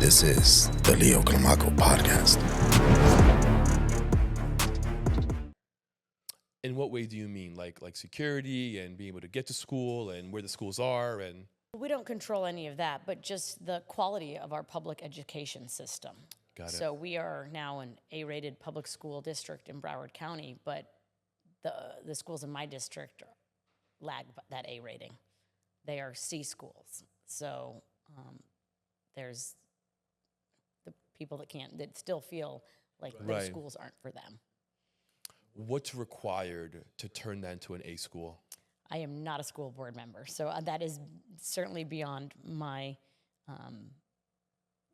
This is the Leo Climaco podcast. In what way do you mean? Like security and being able to get to school and where the schools are and... We don't control any of that, but just the quality of our public education system. Got it. So we are now an A-rated public school district in Broward County, but the schools in my district lag that A rating. They are C schools. So there's the people that still feel like Right. those schools aren't for them. What's required to turn that into an A school? I am not a school board member, so that is certainly beyond my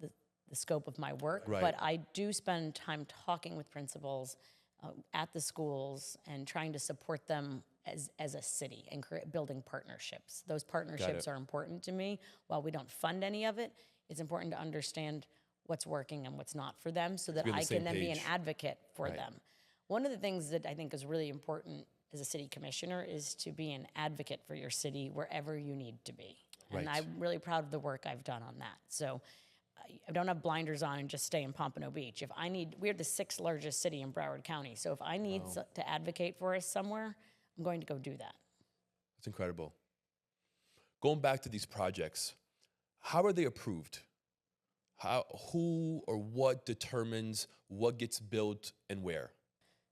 the scope of my work. Right. But I do spend time talking with principals at the schools and trying to support them as a city and building partnerships. Those partnerships are important to me. While we don't fund any of it, it's important to understand what's working and what's not for them so that Be on the I same can then be an page. advocate for Right. them. One of the things that I think is really important as a city commissioner is to be an advocate for your city wherever you need to be. And Right. I'm really proud of the work I've done on that. So I don't have blinders on and just stay in Pompano Beach. If I need, we're the 6th largest city in Broward County. So if I need to advocate for us somewhere, I'm going to go do that. That's incredible. Going back to these projects, how are they approved? Who or what determines what gets built and where?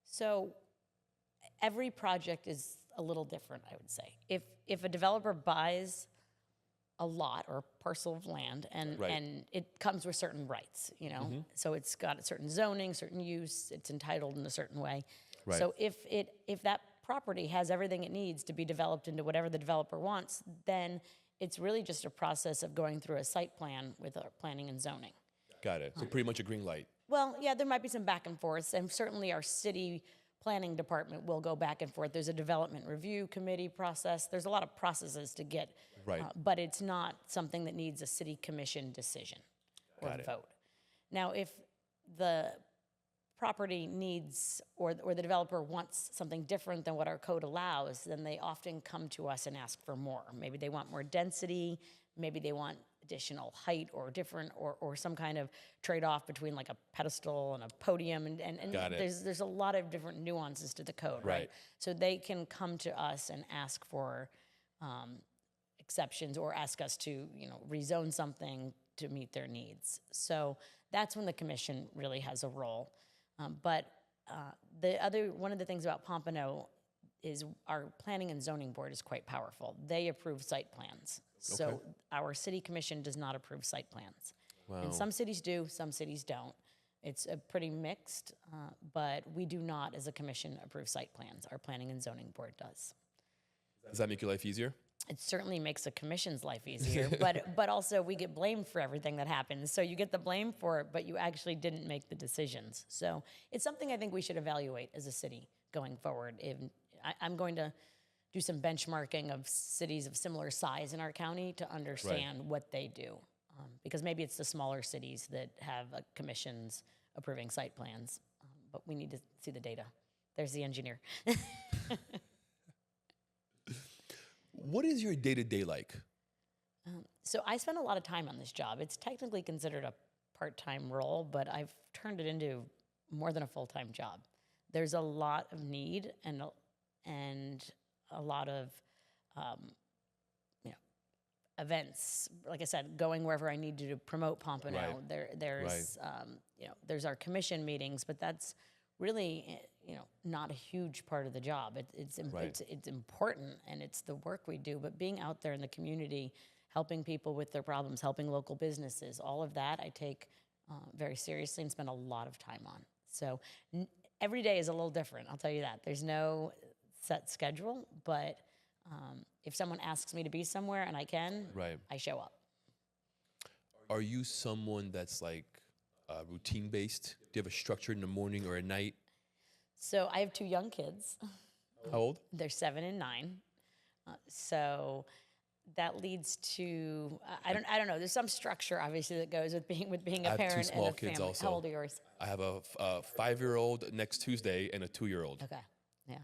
So every project is a little different, I would say. If a developer buys a lot or a parcel of land and Right. and it comes with certain rights, you know. So it's got a certain zoning, certain use, it's entitled in a certain way. Right. So if that property has everything it needs to be developed into whatever the developer wants, then it's really just a process of going through a site plan with our planning and zoning. Got it. So pretty much a green light. Well, yeah, there might be some back and forth, and certainly our city planning department will go back and forth. There's a development review committee process. There's a lot of processes to get, Right. But it's not something that needs a city commission decision or Got it. vote. Now, if the property needs or the developer wants something different than what our code allows, then they often come to us and ask for more. Maybe they want more density, maybe they want additional height or different or some kind of trade-off between like a pedestal and a podium and Got it. there's a lot of different nuances to the code, right? Right. So they can come to us and ask for exceptions or ask us to, rezone something to meet their needs. So that's when the commission really has a role. But one of the things about Pompano is our planning and zoning board is quite powerful. They approve site plans. So Okay. our city commission does not approve site plans. Wow. And some cities do, some cities don't. It's a pretty mixed, but we do not, as a commission, approve site plans. Our planning and zoning board does. Does that make your life easier? It certainly makes the commission's life easier, but also we get blamed for everything that happens. So you get the blame for it, but you actually didn't make the decisions. So it's something I think we should evaluate as a city going forward. I'm going to do some benchmarking of cities of similar size in our county to understand what they do. Because maybe it's the smaller cities that have commissions approving site plans, but we need to see the data. There's the engineer. What is your day-to-day like? So I spend a lot of time on this job. It's technically considered a part-time role, but I've turned it into more than a full-time job. There's a lot of need and a lot of events. Like I said, going wherever I need to promote Pompano. Right. There's our commission meetings, but that's really not a huge part of the job. It's important and it's the work we do. But being out there in the community, helping people with their problems, helping local businesses, all of that I take very seriously and spend a lot of time on. So every day is a little different. I'll tell you that. There's no set schedule, but if someone asks me to be somewhere and I can, Right. I show up. Are you someone that's like routine-based? Do you have a structure in the morning or at night? So I have 2 young kids. How old? They're 7 and 9. So that leeds to I don't know. There's some structure obviously that goes with being a I have parent 2 small and a kids family. also. How old are yours? I have a 5-year-old next Tuesday and a 2-year-old. Okay, yeah.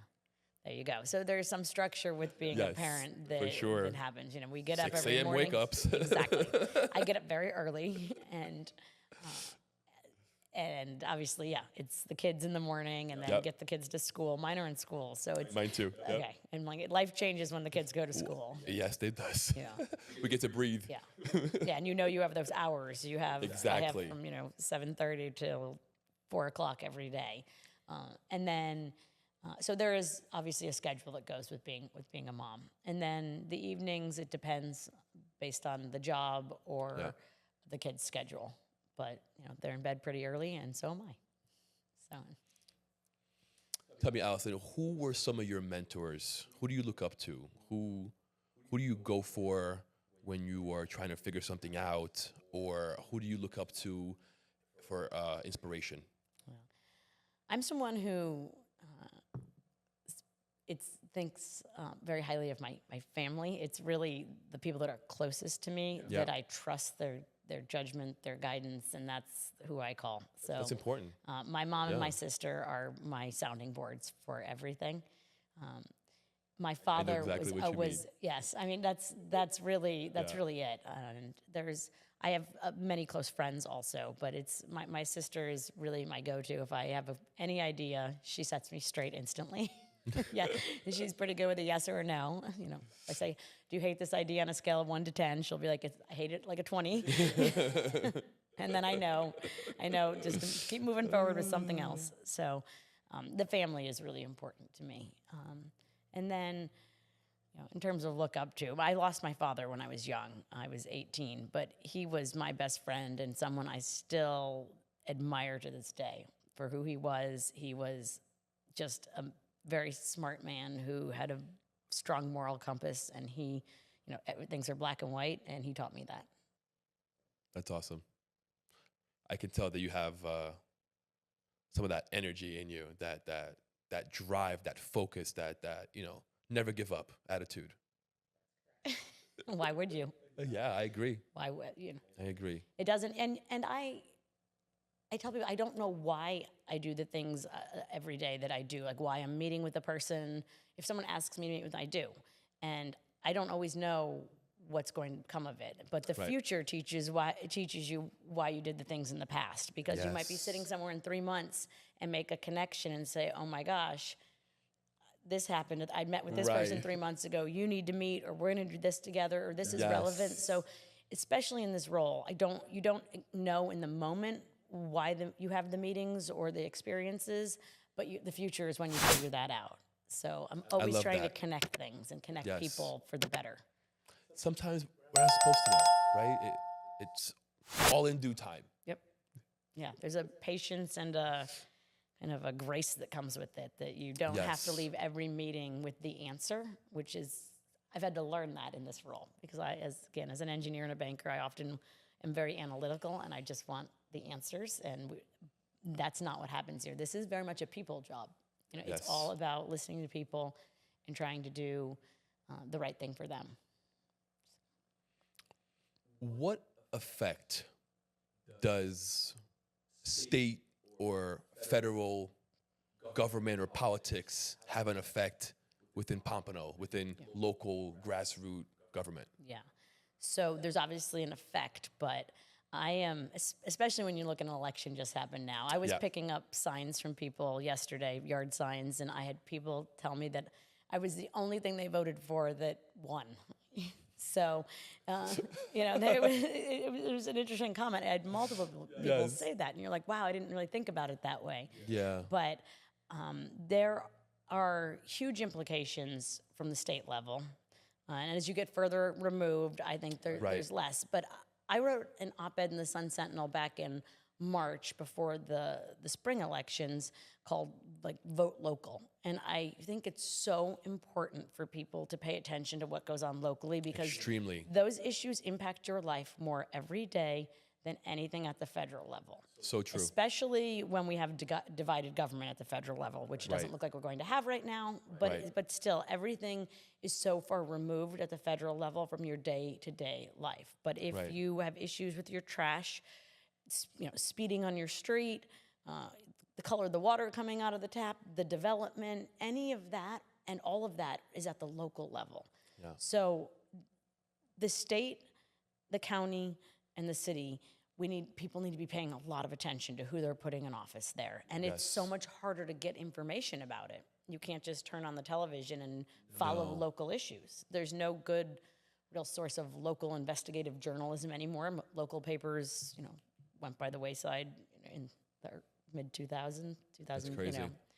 There you go. So there's some structure with being a Yes, parent for that, sure. that happens. You know, we get up 6 every a.m. morning. wake-ups. Exactly. I get up very early, and obviously, yeah, it's the kids in the morning, and then Yep. get the kids to school. Mine are in school, so it's Mine too. Yep. okay. And like life changes when the kids go to school. Yes, it does. Yeah. We get to breathe. Yeah, yeah, and you have those hours. You have Exactly. I have from 7:30 till 4 o'clock every day, and then so there is obviously a schedule that goes with being a mom. And then the evenings, it depends based on the job or Yeah. the kids' schedule. But they're in bed pretty early, and so am I. So Tell me, Allison, who were some of your mentors? Who do you look up to? Who do you go for when you are trying to figure something out, or who do you look up to for inspiration? I'm someone who thinks very highly of my family. It's really the people that are closest to me Yeah. that I trust their judgment, their guidance, and that's who I call. So That's important. my mom and Yeah. my sister are my sounding boards for everything. My father exactly what you was mean. yes. I mean that's really it. And I have many close friends also, but it's my sister is really my go-to. If I have any idea, she sets me straight instantly. Yeah, she's pretty good with a yes or a no. I say, "Do you hate this idea on a scale of 1 to 10?" She'll be like, "I hate it like a 20." And then I know, just to keep moving forward with something else. So, the family is really important to me. And then, in terms of look up to, I lost my father when I was young. I was 18, but he was my best friend and someone I still admire to this day for who he was. He was just a very smart man who had a strong moral compass, and things are black and white, and he taught me that. That's awesome. I can tell that you have some of that energy in you, that drive, that focus, that never give up attitude. Why would you? Yeah, I agree. Why would I agree. It doesn't, and I tell people I don't know why I do the things every day that I do, like why I'm meeting with a person. If someone asks me to meet with, I do, and I don't always know what's going to come of it. But the Right. future teaches you why you did the things in the past, because you might be Yes. sitting somewhere in 3 months and make a connection and say, "Oh my gosh, this happened. I met with this person Right. 3 months ago. You need to meet, or we're going to do this together, or this is relevant." Yes. So, especially in this role, you don't know in the moment why you have the meetings or the experiences, but the future is when you figure that out. So I'm always love trying that. to connect things and connect Yes. people for the better. Sometimes we're not supposed to know, right? It's all in due time. Yep. Yeah. There's a patience and a kind of a grace that comes with it, that you don't have to Yes. leave every meeting with the answer, which is, I've had to learn that in this role, because as an engineer and a banker, I often am very analytical and I just want the answers, and that's not what happens here. This is very much a people job. It's Yes. all about listening to people and trying to do the right thing for them. What effect does state or federal government or politics have an effect within Pompano, within local grassroots government? Yeah. So there's obviously an effect, but I am, especially when you look at an election just happened now. I was Yeah. picking up signs from people yesterday, yard signs, and I had people tell me that I was the only thing they voted for that won. So, it was an interesting comment. I had multiple people Yes. say that, and you're like, wow, I didn't really think about it that way. Yeah. But there are huge implications from the state level. And as you get further removed, I think there's less. But I wrote an op-ed in the Sun Sentinel back in March before the spring elections called Vote Local. And I think it's so important for people to pay attention to what goes on locally, because Extremely. those issues impact your life more every day than anything at the federal level. So true. Especially when we have divided government at the federal level, which doesn't Right. look like we're going to have right now. But Right. but still, everything is so far removed at the federal level from your day-to-day life. But if Right. you have issues with your trash, speeding on your street, the color of the water coming out of the tap, the development, any of that And all of that is at the local level. Yeah. So the state, the county, and the city, people need to be paying a lot of attention to who they're putting in office there. And it's so Yes. much harder to get information about it. You can't just turn on the television and follow local issues. There's no good real source of local investigative journalism anymore. Local papers, went by the wayside in the mid 2000s, That's crazy.